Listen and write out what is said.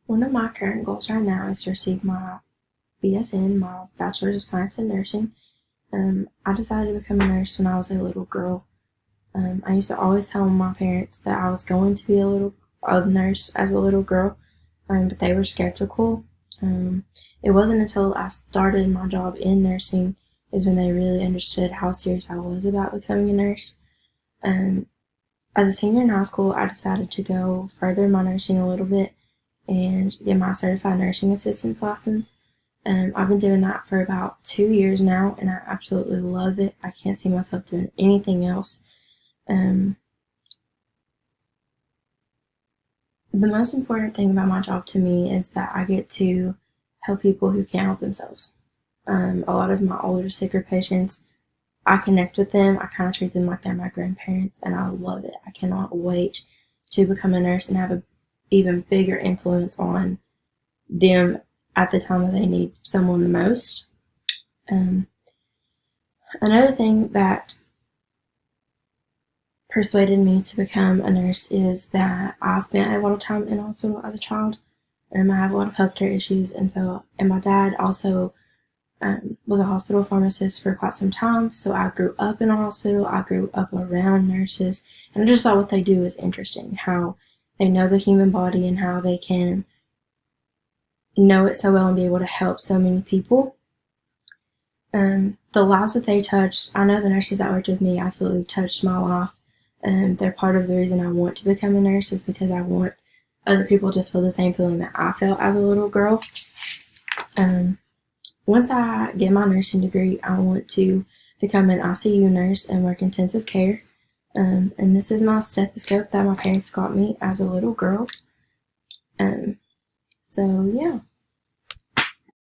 One of my current goals right now is to receive my BSN, my Bachelor's of Science in Nursing. I decided to become a nurse when I was a little girl. I used to always tell my parents that I was going to be a nurse as a little girl, but they were skeptical. Um, it wasn't until I started my job in nursing is when they really understood how serious I was about becoming a nurse. Um, as a senior in high school, I decided to go further in my nursing a little bit and get my certified nursing assistant's license. I've been doing that for about 2 years now, and I absolutely love it. I can't see myself doing anything else. Um, the most important thing about my job to me is that I get to help people who can't help themselves. A lot of my older, sicker patients, I connect with them. I kind of treat them like they're my grandparents, and I love it. I cannot wait to become a nurse and have an even bigger influence on them at the time that they need someone the most. Um, Another thing that persuaded me to become a nurse is that I spent a lot of time in a hospital as a child, and I have a lot of healthcare issues, and my dad also was a hospital pharmacist for quite some time. So I grew up in a hospital. I grew up around nurses, and I just thought what they do is interesting. How they know the human body and how they can know it so well and be able to help so many people. The lives that they touched, I know the nurses that worked with me absolutely touched my life. And they're part of the reason I want to become a nurse is because I want other people to feel the same feeling that I felt as a little girl. Um, Once I get my nursing degree, I want to become an ICU nurse and work intensive care. And this is my stethoscope that my parents got me as a little girl. Um, so, yeah.